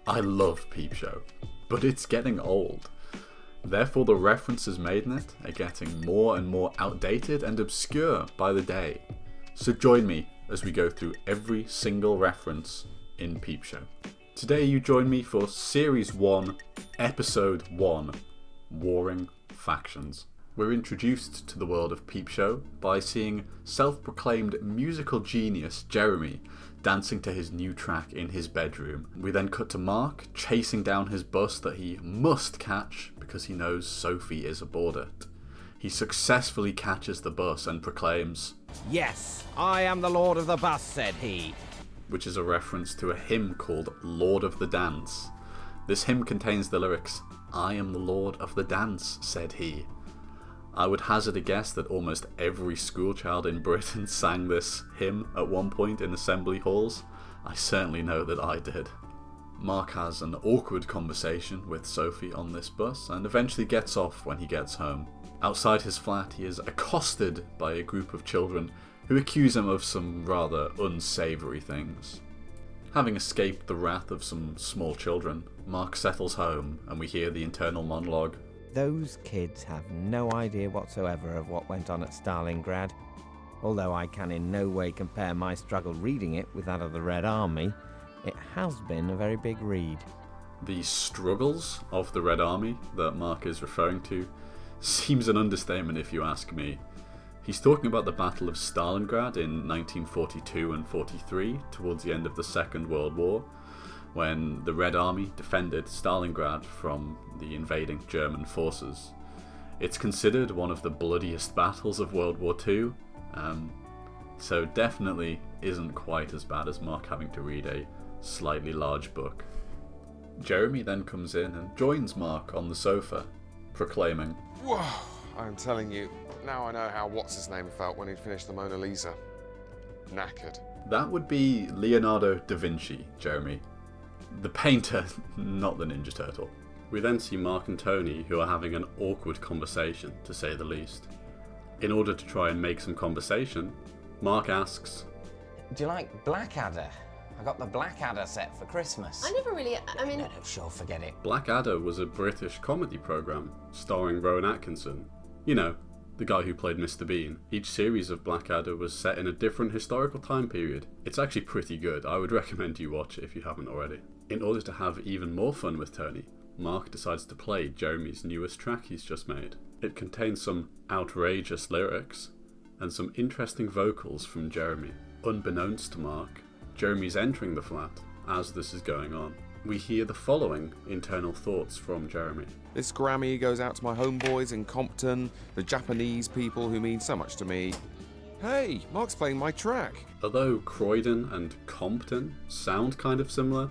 I love Peep Show, but it's getting old. Therefore the references made in it are getting more and more outdated and obscure by the day. So join me as we go through every single reference in Peep Show. Today you join me for Series 1, Episode 1, Warring Factions. We're introduced to the world of Peep Show by seeing self-proclaimed musical genius Jeremy dancing to his new track in his bedroom. We then cut to Mark chasing down his bus that he must catch because he knows Sophie is aboard it. He successfully catches the bus and proclaims, "Yes, I am the Lord of the Bus," said he. Which is a reference to a hymn called Lord of the Dance. This hymn contains the lyrics, "I am the Lord of the Dance," said he. I would hazard a guess that almost every schoolchild in Britain sang this hymn at one point in assembly halls. I certainly know that I did. Mark has an awkward conversation with Sophie on this bus and eventually gets off when he gets home. Outside his flat, he is accosted by a group of children who accuse him of some rather unsavoury things. Having escaped the wrath of some small children, Mark settles home and we hear the internal monologue. Those kids have no idea whatsoever of what went on at Stalingrad. Although I can in no way compare my struggle reading it with that of the Red Army, it has been a very big read. The struggles of the Red Army that Mark is referring to seems an understatement if you ask me. He's talking about the Battle of Stalingrad in 1942 and 43, towards the end of the Second World War, when the Red Army defended Stalingrad from the invading German forces. It's considered one of the bloodiest battles of World War II, so definitely isn't quite as bad as Mark having to read a slightly large book. Jeremy then comes in and joins Mark on the sofa, proclaiming, "Whoa, I'm telling you, now I know how what's-his-name felt when he'd finished the Mona Lisa. Knackered." That would be Leonardo da Vinci, Jeremy. The painter, not the Ninja Turtle. We then see Mark and Tony, who are having an awkward conversation, to say the least. In order to try and make some conversation, Mark asks, "Do you like Blackadder? I got the Blackadder set for Christmas." No, Sure, forget it. Blackadder was a British comedy programme starring Rowan Atkinson. You know, the guy who played Mr. Bean. Each series of Blackadder was set in a different historical time period. It's actually pretty good. I would recommend you watch it if you haven't already. In order to have even more fun with Tony, Mark decides to play Jeremy's newest track he's just made. It contains some outrageous lyrics and some interesting vocals from Jeremy. Unbeknownst to Mark, Jeremy's entering the flat as this is going on. We hear the following internal thoughts from Jeremy. "This Grammy goes out to my homeboys in Compton, the Japanese people who mean so much to me. Hey, Mark's playing my track." Although Croydon and Compton sound kind of similar,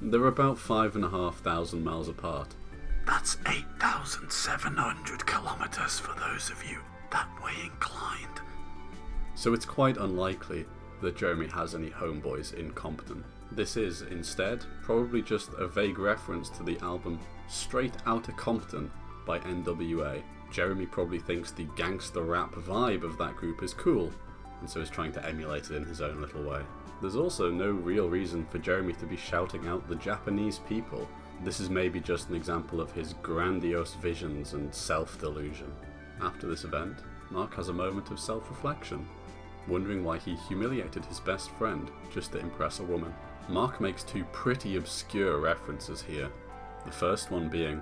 they're about 5,500 miles apart. That's 8,700 kilometers for those of you that way inclined. So it's quite unlikely that Jeremy has any homeboys in Compton. This is, instead, probably just a vague reference to the album Straight Outta Compton by NWA. Jeremy probably thinks the gangster rap vibe of that group is cool, and so is trying to emulate it in his own little way. There's also no real reason for Jeremy to be shouting out the Japanese people. This is maybe just an example of his grandiose visions and self-delusion. After this event, Mark has a moment of self-reflection, wondering why he humiliated his best friend just to impress a woman. Mark makes two pretty obscure references here. The first one being,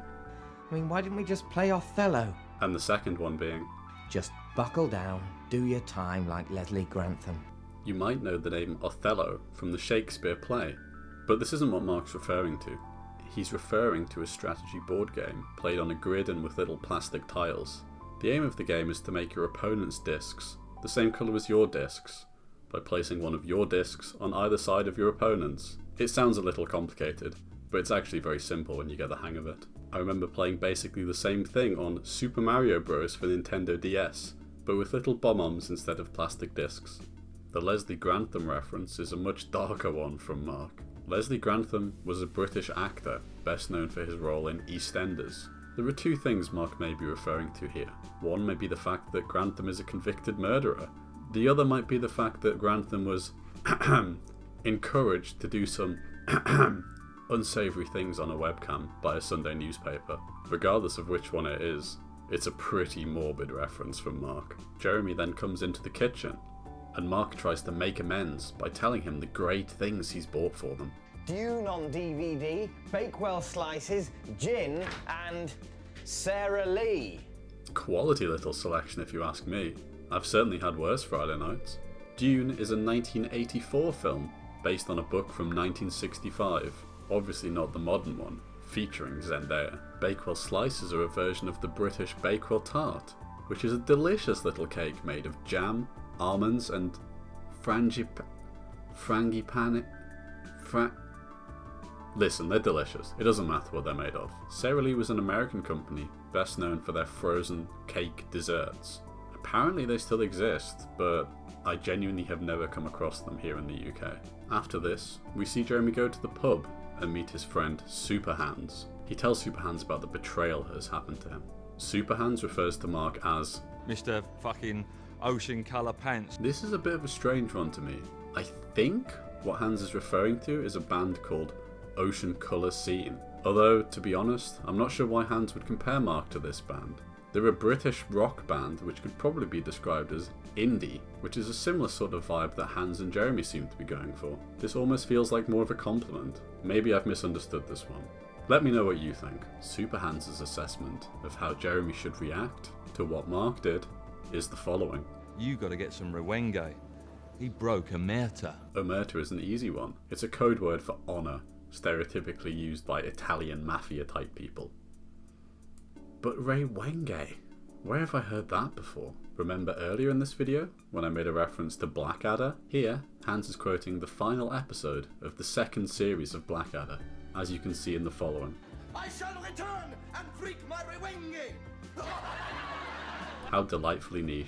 Why didn't we just play Othello? and the second one being, Just buckle down, do your time like Leslie Grantham. you might know the name Othello from the Shakespeare play, but this isn't what Mark's referring to. He's referring to a strategy board game played on a grid and with little plastic tiles. The aim of the game is to make your opponent's discs the same colour as your discs, by placing one of your discs on either side of your opponent's. It sounds a little complicated, but it's actually very simple when you get the hang of it. I remember playing basically the same thing on Super Mario Bros. For Nintendo DS, but with little bomb-oms instead of plastic discs. The Leslie Grantham reference is a much darker one from Mark. Leslie Grantham was a British actor, best known for his role in EastEnders. There are two things Mark may be referring to here. One may be the fact that Grantham is a convicted murderer. The other might be the fact that Grantham was encouraged to do some unsavoury things on a webcam by a Sunday newspaper. Regardless of which one it is, it's a pretty morbid reference from Mark. Jeremy then comes into the kitchen, and Mark tries to make amends by telling him the great things he's bought for them. Dune on DVD, Bakewell slices, gin, and Sarah Lee. Quality little selection if you ask me. I've certainly had worse Friday nights. Dune is a 1984 film based on a book from 1965, obviously not the modern one, featuring Zendaya. Bakewell slices are a version of the British Bakewell tart, which is a delicious little cake made of jam, almonds and frangipani. Listen, they're delicious. It doesn't matter what they're made of. Sara Lee was an American company, best known for their frozen cake desserts. Apparently they still exist, but I genuinely have never come across them here in the UK. After this, we see Jeremy go to the pub and meet his friend Superhands. He tells Superhands about the betrayal that has happened to him. Superhands refers to Mark as Mr. fucking ocean colour pants. This is a bit of a strange one to me. I think what Hans is referring to is a band called Ocean Colour Scene. Although, to be honest, I'm not sure why Hans would compare Mark to this band. They're a British rock band which could probably be described as indie, which is a similar sort of vibe that Hans and Jeremy seem to be going for. This almost feels like more of a compliment. Maybe I've misunderstood this one. Let me know what you think. Superhands' assessment of how Jeremy should react to what Mark did is the following. You gotta get some Rewenge. He broke omerta. Omerta is an easy one. It's a code word for honour, stereotypically used by Italian mafia type people. But Rewenge? Where have I heard that before? Remember earlier in this video when I made a reference to Blackadder? Here, Hans is quoting the final episode of the second series of Blackadder, as you can see in the following. I shall return and freak my Rewenge! How delightfully niche.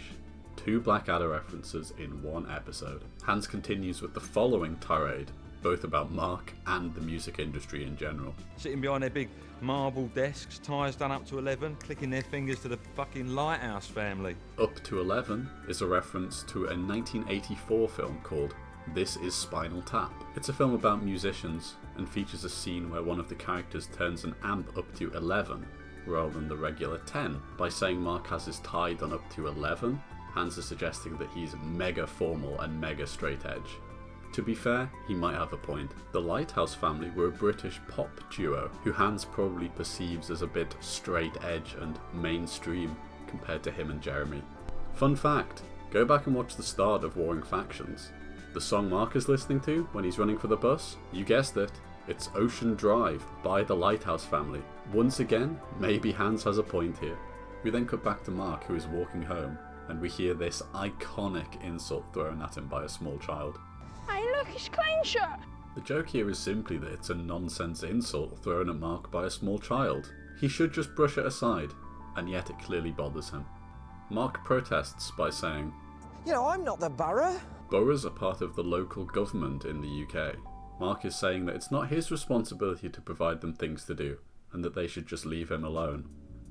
2 Blackadder references in one episode. Hans continues with the following tirade, both about Mark and the music industry in general. Sitting behind their big marble desks, ties done up to 11, clicking their fingers to the fucking Lighthouse family. Up to 11 is a reference to a 1984 film called This Is Spinal Tap. It's a film about musicians and features a scene where one of the characters turns an amp up to 11 rather than the regular 10. By saying Mark has his tie done up to 11, Hans is suggesting that he's mega formal and mega straight edge. To be fair, he might have a point. The Lighthouse family were a British pop duo who Hans probably perceives as a bit straight edge and mainstream compared to him and Jeremy. Fun fact, go back and watch the start of Warring Factions. The song Mark is listening to when he's running for the bus, you guessed it, it's Ocean Drive by the Lighthouse family. Once again, maybe Hans has a point here. We then cut back to Mark who is walking home, and we hear this iconic insult thrown at him by a small child. Hey look, it's clean shirt! The joke here is simply that it's a nonsense insult thrown at Mark by a small child. He should just brush it aside, and yet it clearly bothers him. Mark protests by saying, You know, I'm not the borough. boroughs are part of the local government in the UK. Mark is saying that it's not his responsibility to provide them things to do, and that they should just leave him alone.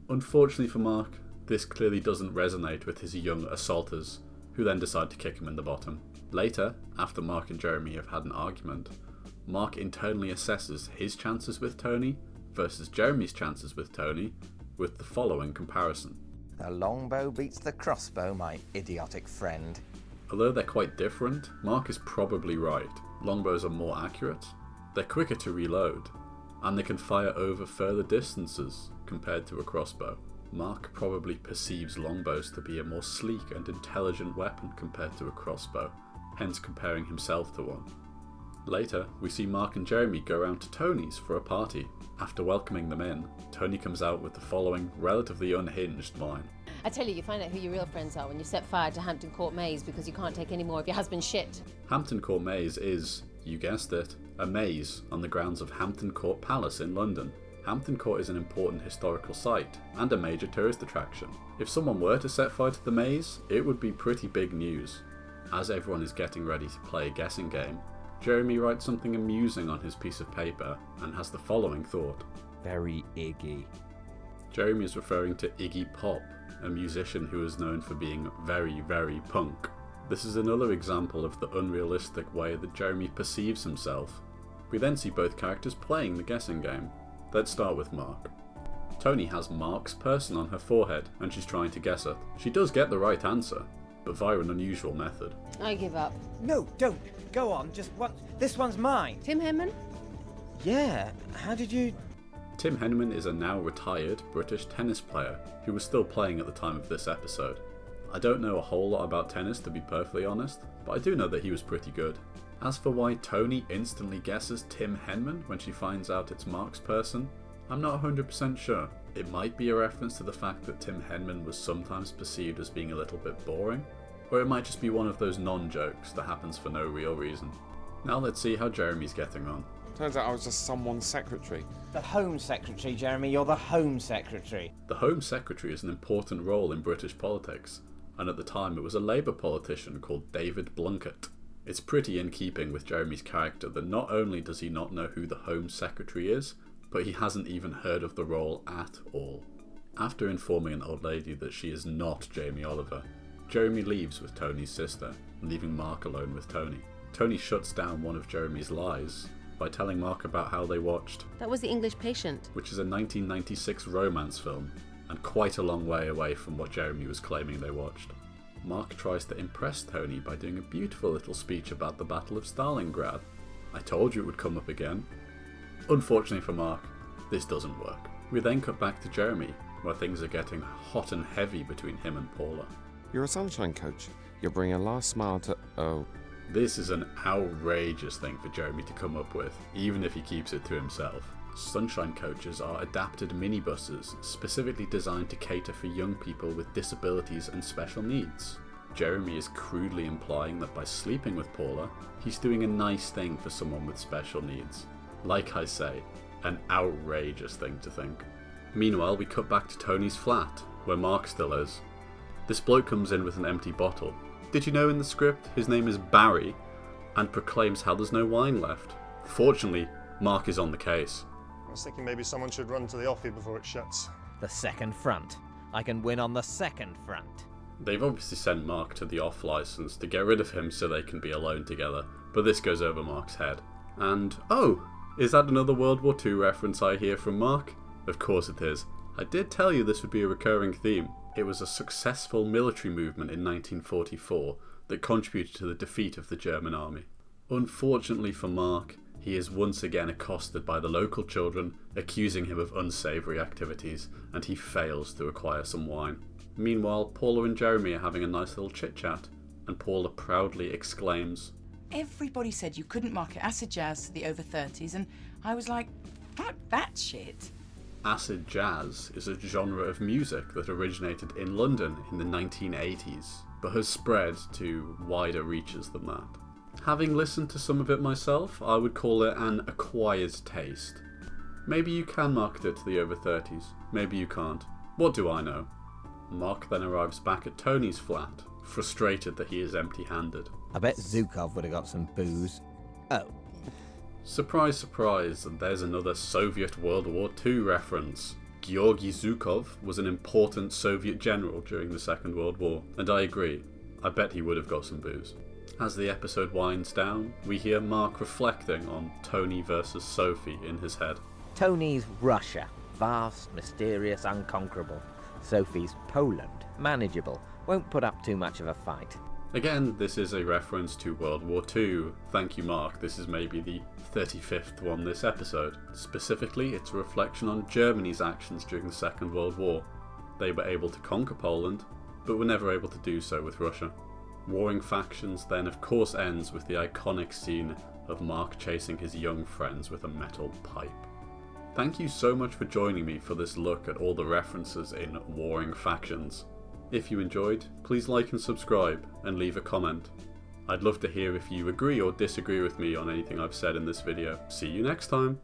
Unfortunately for Mark, this clearly doesn't resonate with his young assaulters, who then decide to kick him in the bottom. Later, after Mark and Jeremy have had an argument, Mark internally assesses his chances with Tony versus Jeremy's chances with Tony with the following comparison. The longbow beats the crossbow, my idiotic friend. Although they're quite different, Mark is probably right. Longbows are more accurate, they're quicker to reload, and they can fire over further distances compared to a crossbow. Mark probably perceives longbows to be a more sleek and intelligent weapon compared to a crossbow, hence comparing himself to one. Later, we see Mark and Jeremy go around to Tony's for a party. After welcoming them in, Tony comes out with the following relatively unhinged line. I tell you, you find out who your real friends are when you set fire to Hampton Court Maze because you can't take any more of your husband's shit. Hampton Court Maze is, you guessed it, a maze on the grounds of Hampton Court Palace in London. Hampton Court is an important historical site and a major tourist attraction. If someone were to set fire to the maze, it would be pretty big news. As everyone is getting ready to play a guessing game, Jeremy writes something amusing on his piece of paper and has the following thought. Very Iggy. Jeremy is referring to Iggy Pop, a musician who is known for being very, very punk. This is another example of the unrealistic way that Jeremy perceives himself. We then see both characters playing the guessing game. Let's start with Mark. Tony has Mark's person on her forehead and she's trying to guess it. She does get the right answer, but via an unusual method. I give up. No, don't. Go on, just one. This one's mine. Tim Henman? Yeah, how did you... Tim Henman is a now retired British tennis player who was still playing at the time of this episode. I don't know a whole lot about tennis, to be perfectly honest, but I do know that he was pretty good. As for why Tony instantly guesses Tim Henman when she finds out it's Mark's person, I'm not 100% sure. It might be a reference to the fact that Tim Henman was sometimes perceived as being a little bit boring, or it might just be one of those non-jokes that happens for no real reason. Now let's see how Jeremy's getting on. Turns out I was just someone's secretary. The Home Secretary, Jeremy, you're the Home Secretary. The Home Secretary is an important role in British politics, and at the time it was a Labour politician called David Blunkett. It's pretty in keeping with Jeremy's character that not only does he not know who the Home Secretary is, but he hasn't even heard of the role at all. After informing an old lady that she is not Jamie Oliver, Jeremy leaves with Tony's sister, leaving Mark alone with Tony. Tony shuts down one of Jeremy's lies by telling Mark about how they watched, That was The English Patient. which is a 1996 romance film, and quite a long way away from what Jeremy was claiming they watched. Mark tries to impress Tony by doing a beautiful little speech about the Battle of Stalingrad. I told you it would come up again. Unfortunately for Mark, this doesn't work. We then cut back to Jeremy, where things are getting hot and heavy between him and Paula. You're a sunshine coach. You're bringing a last smile to... Oh. This is an outrageous thing for Jeremy to come up with, even if he keeps it to himself. Sunshine coaches are adapted minibuses specifically designed to cater for young people with disabilities and special needs. Jeremy is crudely implying that by sleeping with Paula, he's doing a nice thing for someone with special needs. Like I say, an outrageous thing to think. Meanwhile, we cut back to Tony's flat, where Mark still is. This bloke comes in with an empty bottle. Did you know in the script his name is Barry, and proclaims how there's no wine left? Fortunately, Mark is on the case. I was thinking maybe someone should run to the offie before it shuts. The second front. I can win on the second front. They've obviously sent Mark to the off license to get rid of him so they can be alone together, but this goes over Mark's head. And, oh, is that another World War II reference I hear from Mark? Of course it is. I did tell you this would be a recurring theme. It was a successful military movement in 1944 that contributed to the defeat of the German army. Unfortunately for Mark, he is once again accosted by the local children, accusing him of unsavoury activities, and he fails to acquire some wine. Meanwhile, Paula and Jeremy are having a nice little chit-chat, and Paula proudly exclaims, Everybody said you couldn't market acid jazz to the over 30s, and I was like, fuck that shit. Acid jazz is a genre of music that originated in London in the 1980s, but has spread to wider reaches than that. Having listened to some of it myself, I would call it an acquired taste. Maybe you can market it to the over 30s, maybe you can't. What do I know? Mark then arrives back at Tony's flat, frustrated that he is empty-handed. I bet Zhukov would have got some booze. Oh. Surprise, surprise, there's another Soviet World War II reference. Georgy Zhukov was an important Soviet general during the Second World War, and I agree, I bet he would have got some booze. As the episode winds down, we hear Mark reflecting on Tony versus Sophie in his head. Tony's Russia. Vast, mysterious, unconquerable. Sophie's Poland. Manageable. Won't put up too much of a fight. Again, this is a reference to World War II. Thank you, Mark. This is maybe the 35th one this episode. Specifically, it's a reflection on Germany's actions during the Second World War. They were able to conquer Poland, but were never able to do so with Russia. Warring Factions then of course ends with the iconic scene of Mark chasing his young friends with a metal pipe. Thank you so much for joining me for this look at all the references in Warring Factions. If you enjoyed, please like and subscribe and leave a comment. I'd love to hear if you agree or disagree with me on anything I've said in this video. See you next time!